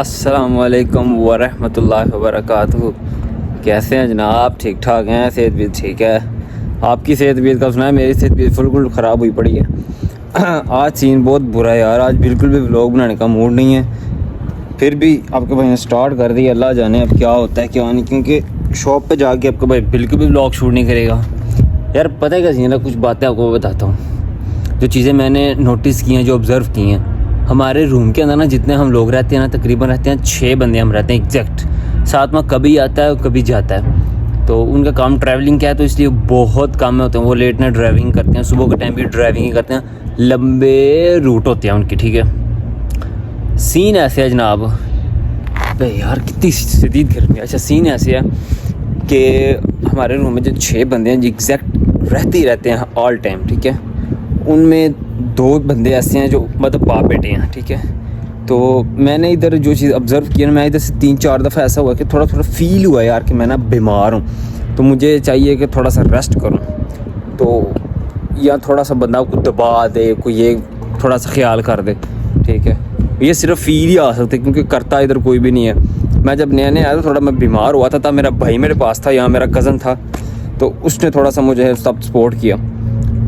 अस्सलामुअलैकुम वरहमतुल्लाहि वबरकातुहू। कैसे हैं जनाब? ठीक ठाक हैं? सेहत भी ठीक है? आपकी सेहत भी का सुना है, मेरी सेहत भी बिल्कुल ख़राब हुई पड़ी है। आज सीन बहुत बुरा है यार, आज बिल्कुल भी व्लॉग बनाने का मूड नहीं है। फिर भी आपके भाई ने स्टार्ट कर दी, अल्लाह जाने अब क्या होता है क्या नहीं, क्योंकि शॉप पे जाके आपका भाई बिल्कुल भी व्लॉग शूट नहीं करेगा। यार पता है क्या सीन है, कुछ बातें आपको बताता हूँ जो चीज़ें मैंने नोटिस की हैं, जो ऑब्ज़र्व की हैं। हमारे रूम के अंदर ना जितने हम लोग रहते हैं ना, तकरीबन रहते हैं 6 बंदे हम रहते हैं एग्जैक्ट। साथ में कभी आता है और कभी जाता है, तो उनका काम ट्रैवलिंग क्या है, तो इसलिए बहुत काम में होते हैं। वो लेट नाइट ड्राइविंग करते हैं, सुबह के टाइम भी ड्राइविंग ही करते हैं, लंबे रूट होते हैं उनके, ठीक है। सीन ऐसे है जनाब, भाई यार कितनी शदीद गर्मी है। अच्छा सीन ऐसे है कि हमारे रूम में जो 6 बंदे हैं एग्जैक्ट रहते ही रहते हैं ऑल टाइम, ठीक है। उनमें 2 बंदे ऐसे हैं जो मतलब बाप बेटे हैं, ठीक है। तो मैंने इधर जो चीज़ ऑब्ज़र्व की ना, मैं इधर से 3-4 दफ़ा ऐसा हुआ कि थोड़ा फील हुआ यार कि मैं ना बीमार हूँ, तो मुझे चाहिए कि थोड़ा सा रेस्ट करूँ। तो या थोड़ा सा बंदा को दबा दे, कोई ये थोड़ा सा ख्याल कर दे, ठीक है। ये सिर्फ फील ही आ सकते, क्योंकि करता इधर कोई भी नहीं है। मैं जब नया आया तो थोड़ा मैं बीमार हुआ था, तब मेरा भाई मेरे पास था, यहाँ मेरा कज़न था, तो उसने थोड़ा सा मुझे सब सपोर्ट किया।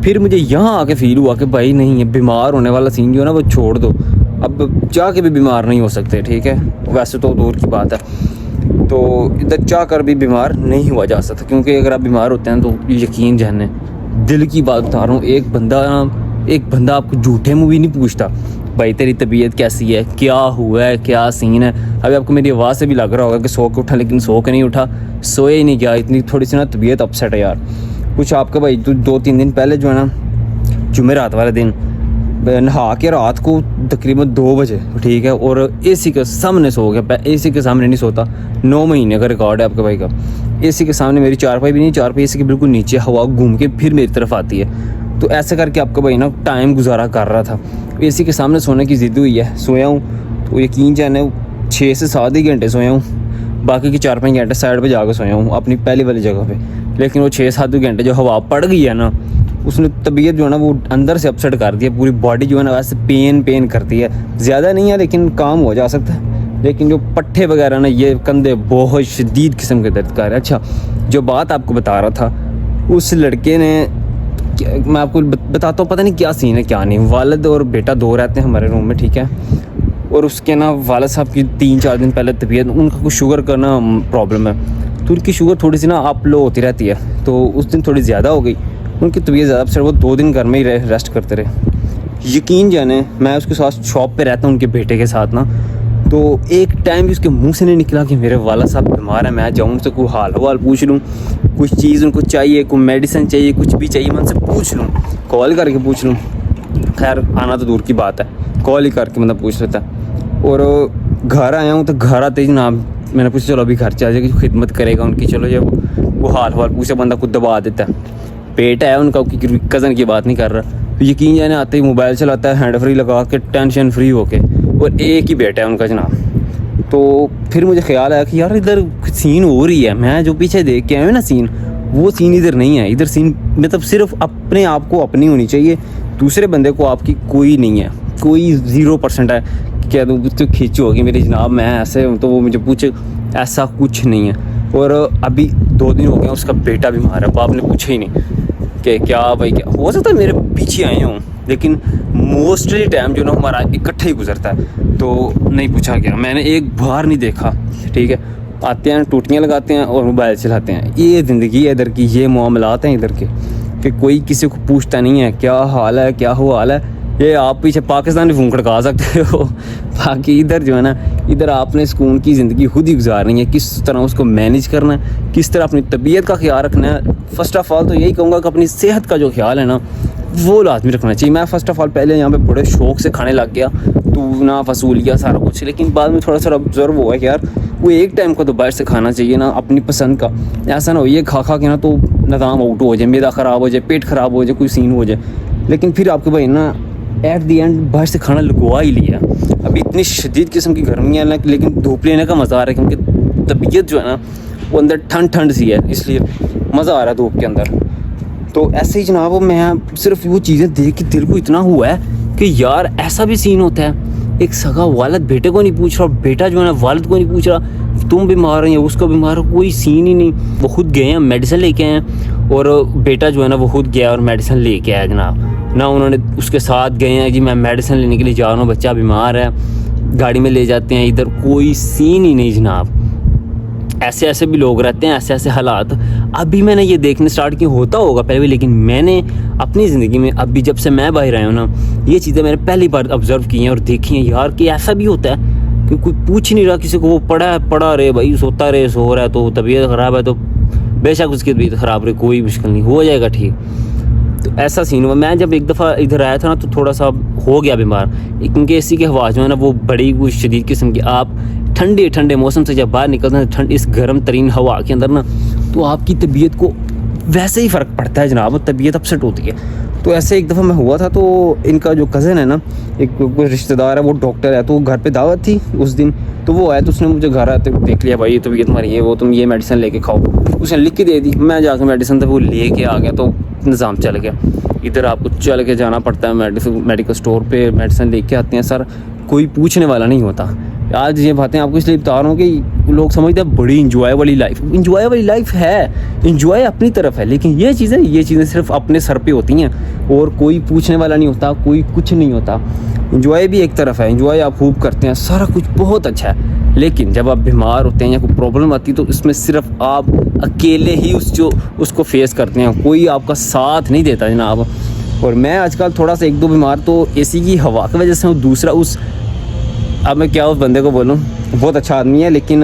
फिर मुझे यहाँ आके फील हुआ कि भाई नहीं है, बीमार होने वाला सीन जो है ना वो छोड़ दो, अब चाह के भी बीमार नहीं हो सकते, ठीक है। वैसे तो दूर की बात है, तो इधर चाह कर भी बीमार नहीं हुआ जा सकता, क्योंकि अगर आप बीमार होते हैं तो यकीन जाने, दिल की बात बता रहा हूँ, एक बंदा आपको झूठे मुँह भी नहीं पूछता भाई तेरी तबीयत कैसी है, क्या हुआ है, क्या सीन है। अभी आपको मेरी आवाज़ से भी लग रहा होगा कि सो के उठा, लेकिन सो के नहीं उठा, सोए ही नहीं गया, इतनी थोड़ी सी ना तबीयत अपसेट है यार। कुछ आपका भाई 2-3 दिन पहले जो है ना, जुमेरात वाले दिन नहा के रात को तकरीबन 2 बजे, ठीक है, और एसी के सामने सो गया। एसी के सामने नहीं सोता, 9 महीने का रिकॉर्ड है आपके भाई का। एसी के सामने, मेरी चारपाई भी नहीं, चारपाई एसी के बिल्कुल नीचे, हवा घूम के फिर मेरी तरफ आती है। तो ऐसे करके आपका भाई ना टाइम गुजारा कर रहा था। एसी के सामने सोने की ज़िद हुई है, सोया हूँ, तो यकीन जाने 6 से 7 ही घंटे सोया हूँ, बाकी के 4-5 घंटे साइड पे जाकर सोया हूँ अपनी पहली वाली जगह पे। लेकिन वो 6-7 घंटे जो हवा पड़ गई है ना, उसने तबीयत जो है ना वो अंदर से अपसेट कर दिया। पूरी बॉडी जो है ना वैसे पेन करती है, ज़्यादा नहीं है लेकिन काम हो जा सकता है। लेकिन जो पट्टे वगैरह ना, ये कंधे बहुत शदीद किस्म के दर्द कर रहे हैं। अच्छा, जो बात आपको बता रहा था, उस लड़के ने, मैं आपको बताता हूँ, पता नहीं क्या सीन है क्या नहीं। वालिद और बेटा 2 रहते हैं हमारे रूम में, ठीक है। और उसके ना वालिद साहब की 3-4 दिन पहले तबीयत, उनका कुछ शुगर का ना प्रॉब्लम है, तो उनकी शुगर थोड़ी सी ना अप लो होती रहती है। तो उस दिन थोड़ी ज़्यादा हो गई, उनकी तबीयत ज़्यादा अपसेट, वो 2 दिन घर में ही रेस्ट करते रहे। यकीन जाने, मैं उसके साथ शॉप पे रहता हूँ उनके बेटे के साथ ना, तो एक टाइम भी उसके मुंह से नहीं निकला कि मेरे वाला साहब बीमार है, मैं जाऊँ उनसे कोई हाल पूछ लूँ, कुछ चीज़ उनको चाहिए, कोई मेडिसिन चाहिए, कुछ भी चाहिए, मैं उनसे पूछ लूँ, कॉल करके पूछ लूँ। खैर आना तो दूर की बात है, कॉल ही करके मतलब पूछ लेता है। और घर आया हूँ तो घर आते ही जनाब मैंने पूछा चलो अभी घर चल जाए, खिदमत करेगा उनकी, चलो जब वो हाल पूछे बंदा खुद दबा देता है। पेट है उनका, कज़न की बात नहीं कर रहा। तो यकीन जाने आते ही मोबाइल चलाता है, हैंड फ्री लगा के, टेंशन फ्री होके, और एक ही बेटा है उनका जनाब। तो फिर मुझे ख्याल आया कि यार इधर सीन हो रही है, मैं जो पीछे देख के आया हूँ ना सीन, वो सीन इधर नहीं है। इधर सीन मतलब सिर्फ अपने आप को अपनी होनी चाहिए, दूसरे बंदे को आपकी कोई नहीं है, कोई 0% है। क्या तो खींच होगी मेरी जनाब, मैं ऐसे हूँ, तो वो मुझे पूछे, ऐसा कुछ नहीं है। और अभी 2 दिन हो गए उसका बेटा बीमार है, बाप ने पूछा ही नहीं कि क्या भाई, क्या हो सकता है मेरे पीछे आए हों, लेकिन मोस्टली टाइम जो ना हमारा इकट्ठा ही गुजरता है, तो नहीं पूछा गया। मैंने एक बार नहीं देखा, ठीक है। आते हैं, टूटियाँ लगाते हैं और मोबाइल चलाते हैं। ये ज़िंदगी है इधर की, ये मामलात हैं इधर के, कि कोई किसी को पूछता नहीं है क्या हाल है, क्या हुआ हाल है। ये आप पीछे पाकिस्तान में फ़ोन खड़का सकते हो, बाकी इधर जो है ना, इधर आपने सुकून की ज़िंदगी खुद ही गुजारनी है। किस तरह उसको मैनेज करना है, किस तरह अपनी तबीयत का ख्याल रखना है। फ़र्स्ट ऑफ़ ऑल तो यही कहूँगा कि अपनी सेहत का जो ख्याल है ना, वो लाजमी रखना चाहिए। मैं फ़र्स्ट ऑफ़ ऑल पहले यहाँ पे बड़े शौक़ से खाने लग गया, तो ना फसूल गया सारा कुछ, लेकिन बाद में थोड़ा सा ऑब्जर्व हुआ कि यार वो एक टाइम को तो बाहर से खाना चाहिए ना, अपनी पसंद का। ऐसा ना हो ये खा के ना तो निज़ाम आउट हो जाए, मैदा ख़राब हो जाए, पेट ख़राब हो जाए, कोई सीन हो जाए। लेकिन फिर आपके भाई ना एट दी एंड बाहर से खाना लगवा ही लिया। अभी इतनी शदीद किस्म की गर्मी है ना, लेकिन धूप लेने का मज़ा आ रहा है, क्योंकि तबीयत जो है ना वो अंदर ठंड सी है, इसलिए मज़ा आ रहा है धूप के अंदर। तो ऐसे ही जनाब मैं सिर्फ वो चीज़ें देख के दिल को इतना हुआ है कि यार ऐसा भी सीन होता है एक सगा वालिद बेटे को नहीं पूछ रहा, बेटा जो है ना वालिद को नहीं पूछ रहा तुम बीमार हो या उसका बीमार हो, कोई सीन ही नहीं। वो खुद गए हैं मेडिसिन लेके आए हैं और बेटा जो है ना वो खुद गया और मेडिसिन लेके आया जनाब। ना उन्होंने उसके साथ गए हैं कि मैं मेडिसिन लेने के लिए जा रहा हूँ, बच्चा बीमार है, गाड़ी में ले जाते हैं, इधर कोई सीन ही नहीं जनाब। ऐसे ऐसे भी लोग रहते हैं, ऐसे ऐसे हालात। अभी मैंने ये देखने स्टार्ट किया, होता होगा पहले भी, लेकिन मैंने अपनी ज़िंदगी में अभी जब से मैं बाहर आया हूँ ना, ये चीज़ें मैंने पहली बार ऑब्ज़र्व की हैं और देखी हैं यार कि ऐसा भी होता है कि कोई पूछ नहीं रहा किसी को, वो पड़ा रहे भाई, सोता रहे, सो रहा है, तो तबीयत ख़राब है तो बेशक उसकी तबीयत ख़राब रहे, कोई मुश्किल नहीं, हो जाएगा ठीक। तो ऐसा सीन हुआ। मैं जब एक दफ़ा इधर आया था ना तो थोड़ा सा हो गया बीमार, क्योंकि एसी की हवा जो है ना वो बड़ी कुछ शदीद किस्म की, आप ठंडे ठंडे मौसम से जब बाहर निकलते हैं ठंड इस गर्म तरीन हवा के अंदर ना, तो आपकी तबीयत को वैसे ही फ़र्क पड़ता है जनाब, तबीयत अपसेट होती है। तो ऐसे एक दफ़ा मैं हुआ था, तो इनका जो कज़न है ना, एक कोई रिश्तेदार है, वो डॉक्टर है, तो घर पे दावत थी उस दिन, तो वो आया तो उसने मुझे घर आते देख लिया, भाई तबीयत तुम्हारी है, वो तुम ये मेडिसिन लेके खाओ, उसने लिख के दे दी। मैं जाकर मेडिसिन तो वो लेके आ गया, तो निज़ाम चल गया। इधर आपको चल के जाना पड़ता है मेडिकल स्टोर पे, मेडिसिन लेके आते हैं सर, कोई पूछने वाला नहीं होता। आज ये बातें आपको इसलिए बता रहा हूँ कि लोग समझते हैं बड़ी इंजॉय वाली लाइफ, इंजॉय वाली लाइफ है, इंजॉय अपनी तरफ है, लेकिन ये चीज़ें सिर्फ अपने सर पे होती हैं और कोई पूछने वाला नहीं होता, कोई कुछ नहीं होता। इंजॉय भी एक तरफ है, इंजॉय आप खूब करते हैं, सारा कुछ बहुत अच्छा है, लेकिन जब आप बीमार होते हैं या कोई प्रॉब्लम आती है तो इसमें सिर्फ आप अकेले ही उसको फेस करते हैं, कोई आपका साथ नहीं देता जनाब। और मैं आजकल थोड़ा सा एक दो बीमार तो एसी की हवा की वजह से हूँ, दूसरा अब मैं क्या उस बंदे को बोलूँ, बहुत अच्छा आदमी है, लेकिन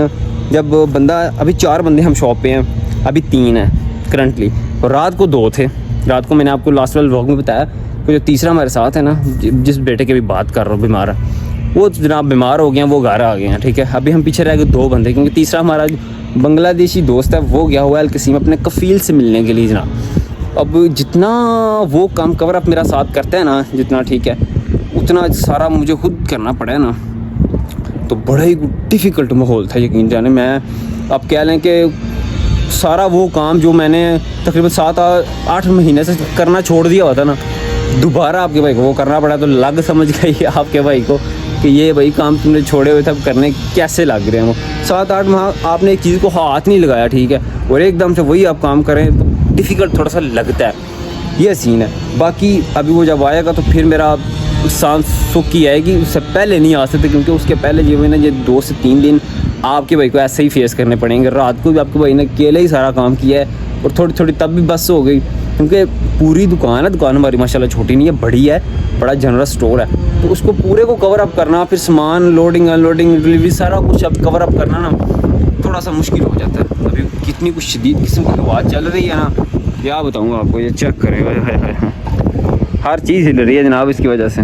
जब बंदा, अभी 4 बंदे हम शॉप पे हैं, अभी 3 हैं करंटली, और रात को 2 थे। रात को मैंने आपको लास्ट वाले व्लॉग में बताया कि जो तीसरा हमारे साथ है ना, जिस बेटे की भी बात कर रहा हूँ बीमार है, वो जनाब बीमार हो गए हैं, वो घर आ गए हैं, ठीक है। अभी हम पीछे रह गए 2 बंदे, क्योंकि तीसरा हमारा बांग्लादेशी दोस्त है, वो गया हुआ है अलकसीम अपने कफ़ील से मिलने के लिए जनाब। अब जितना वो काम कवर अप मेरा साथ करता है ना, जितना ठीक है, उतना सारा मुझे खुद करना पड़ा है ना, तो बड़ा ही डिफ़िकल्ट माहौल था यकीन जाने। मैं अब कह लें कि सारा वो काम जो मैंने तकरीबन 7-8 महीने से करना छोड़ दिया हुआ था ना, दोबारा आपके भाई को वो करना पड़ा, तो लग समझ गई आपके भाई को कि ये भाई काम तुमने छोड़े हुए थे, अब करने कैसे लग रहे हैं। वो 7-8 माह आपने एक चीज़ को हाथ नहीं लगाया, ठीक है, और एकदम से वही आप काम करें तो डिफ़िकल्ट थोड़ा सा लगता है, ये सीन है। बाकी अभी वो जब आएगा तो फिर मेरा सांस सुखी आएगी, उससे पहले नहीं आ सकते, क्योंकि उसके पहले ये हुए ना, ये 2 से 3 दिन आपके भाई को ऐसे ही फेस करने पड़ेंगे। रात को भी आपके भाई ने अकेले ही सारा काम किया है, और थोड़ी थोड़ी तब भी बस हो गई, क्योंकि पूरी दुकान है, दुकान हमारी माशाल्लाह छोटी नहीं है, बड़ी है, बड़ा जनरल स्टोर है, तो उसको पूरे को कवर अप करना, फिर सामान लोडिंग अनलोडिंग डिलीवरी सारा कुछ अब कवर अप करना ना थोड़ा सा मुश्किल हो जाता है। अभी कितनी कुछ शदीद किस्म की हवा चल रही है ना, क्या बताऊँगा आपको, ये चेक करें, हर चीज़ हिल रही है जनाब इसकी वजह से,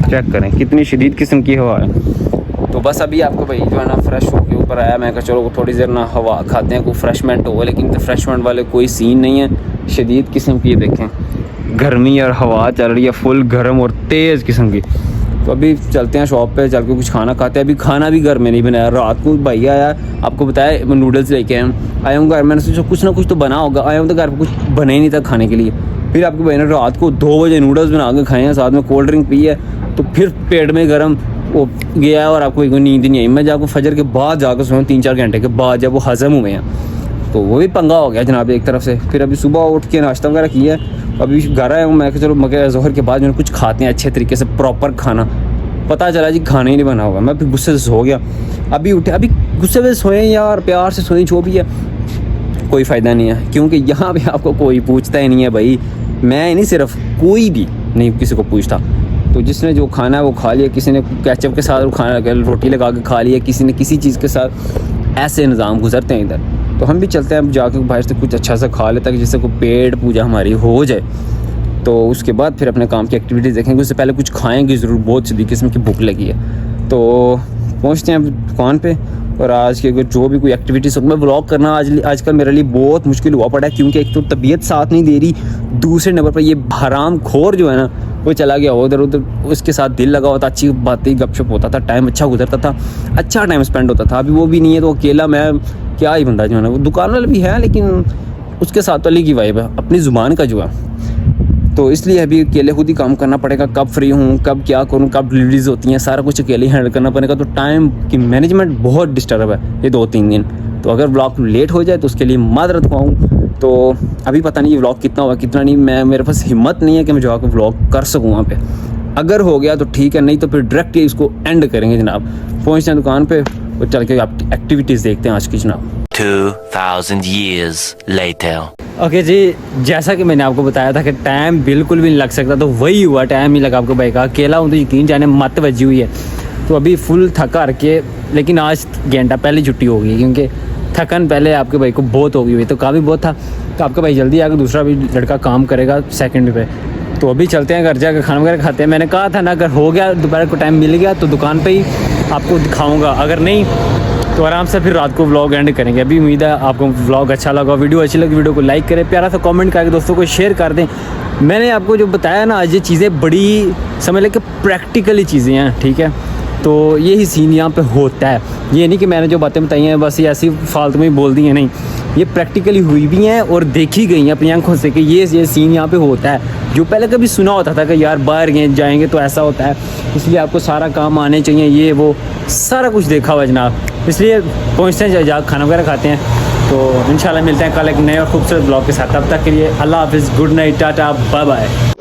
चेक करें कितनी शदीद किस्म की हवा है। तो बस अभी आपको भाई जो है ना फ्रेश होकर ऊपर आया, मैं कहा चलो थोड़ी देर ना हवा खाते हैं, कोई फ्रेशमेंट हो, लेकिन रिफ्रेशमेंट वाले कोई सीन नहीं है, शदीद किस्म की देखें गर्मी और हवा चल रही है फुल गर्म और तेज़ किस्म की। तो अभी चलते हैं शॉप पे, चल के कुछ खाना खाते हैं। अभी खाना भी घर में नहीं बनाया, रात को भाई आया, आपको बताया मैं नूडल्स लेके आया हूँ घर, मैंने सोचा कुछ ना कुछ तो बना होगा, आया हूँ तो घर पर कुछ बने ही नहीं था खाने के लिए। फिर आपके भाई ने रात को 2 बजे नूडल्स बना के खाए हैं, साथ में कोल्ड ड्रिंक पी है, तो फिर पेट में गर्म वो गया और आपको कोई नींद नहीं आई। मैं जाकर फजर के बाद जाकर सोया 3-4 घंटे के बाद, जब वो हज़म हुए हैं, तो वो भी पंगा हो गया जनाब एक तरफ से। फिर अभी सुबह उठ के नाश्ता वगैरह किया, अभी घर आया हूँ, मैं चलो मगर ज़ोहर के बाद मैंने कुछ खाते हैं अच्छे तरीके से प्रॉपर खाना, पता चला जी खाना ही नहीं बना होगा। मैं फिर गुस्से से सो गया, अभी उठे, अभी गुस्से में सोएं यार, प्यार से सोएं, जो भी है कोई फ़ायदा नहीं है, क्योंकि यहाँ पे आपको कोई पूछता ही नहीं है भाई, मैं नहीं सिर्फ, कोई भी नहीं किसी को पूछता। तो जिसने जो खाना है वो खा लिया, किसी ने केचप के साथ खाना रोटी लगा के खा लिया, किसी ने किसी चीज़ के साथ, ऐसे निज़ाम गुजरते हैं इधर। तो हम भी चलते हैं, अब जाके बाहर से कुछ अच्छा सा खा लेता कि जिससे कोई पेट पूजा हमारी हो जाए, तो उसके बाद फिर अपने काम की एक्टिविटीज़ देखेंगे, उससे पहले कुछ खाएंगे ज़रूर, बहुत सी किस्म की भूख लगी है। तो पहुँचते हैं दुकान पे, और आज के जो भी कोई एक्टिविटीज़ मैं व्लॉग करना आजकल मेरे लिए बहुत मुश्किल हुआ पड़ा है, क्योंकि एक तो तबीयत साथ नहीं दे रही, दूसरे नंबर पर ये हराम खोर जो है ना वो चला गया उधर उधर, उसके साथ दिल लगा होता, अच्छी बातें गपशप होता था, टाइम अच्छा गुजरता था, अच्छा टाइम स्पेंड होता था। अभी वो भी नहीं है, तो अकेला मैं क्या ही बंदा जो है ना, वो दुकान वाला भी है लेकिन उसके साथ वाली की वाइब है, अपनी ज़ुबान का जो है तो इसलिए अभी अकेले खुद ही काम करना पड़ेगा, कब फ्री हूँ, कब क्या करूँ, कब डिलीवरीज होती हैं, सारा कुछ अकेले ही हैंडल करना पड़ेगा। तो टाइम की मैनेजमेंट बहुत डिस्टर्ब है ये 2-3 दिन। तो अगर व्लॉग लेट हो जाए तो उसके लिए माजरत खुआऊँ। तो अभी पता नहीं ये व्लॉग कितना होगा कितना नहीं, मेरे पास हिम्मत नहीं है कि मैं जाकर व्लॉग कर सकूँ वहाँ पे। अगर हो गया तो ठीक है, नहीं तो फिर डायरेक्ट ही इसको एंड करेंगे जनाब। पहुँचते हैं दुकान पे और चल के एक्टिविटीज़ देखते हैं आज की जनाब। 2000 years later. ओके जी, जैसा कि मैंने आपको बताया था कि टाइम बिल्कुल भी नहीं लग सकता, तो वही हुआ, टाइम ही लगा आपको भाई का। अकेला हूँ तो यकीन जाने मत बजी हुई है। तो अभी फुल थका के, लेकिन आज घंटा पहले छुट्टी हो गई क्योंकि थकन पहले आपके भाई को बहुत हो गई हुई, तो काम भी बहुत था। तो आपका भाई जल्दी आकर दूसरा भी लड़का काम करेगा सेकंड पे। तो अभी चलते हैं घर जाकर खाना वगैरह खाते हैं। मैंने कहा था ना, अगर हो गया दोपहर को टाइम मिल गया तो दुकान पे ही आपको दिखाऊंगा, अगर नहीं तो आराम से फिर रात को व्लॉग एंड करेंगे। अभी उम्मीद है आपको व्लॉग अच्छा लगा, वीडियो अच्छी लगी वीडियो को लाइक करें, प्यारा सा कमेंट करके दोस्तों को शेयर कर दें। मैंने आपको जो बताया ना आज, ये चीज़ें बड़ी समझ लें कि प्रैक्टिकली चीज़ें हैं, ठीक है। तो यही सीन यहाँ पे होता है। ये नहीं कि मैंने जो बातें बताई हैं बस ये ऐसी फालतू में बोल दी हैं, नहीं, ये प्रैक्टिकली हुई भी हैं और देखी गई हैं अपनी आंखों से कि ये सीन यहाँ पे होता है। जो पहले कभी सुना होता था कि यार बाहर जाएंगे तो ऐसा होता है, इसलिए आपको सारा काम आने चाहिए, ये वो सारा कुछ देखा हुआ जनाब। इसलिए पहुँचते हैं, जा खाना वगैरह खाते हैं। तो इंशाल्लाह मिलते हैं कल एक नए और खूबसूरत ब्लॉग के साथ। तब तक के लिए अल्लाह हाफिज़, good night, tata, bye bye.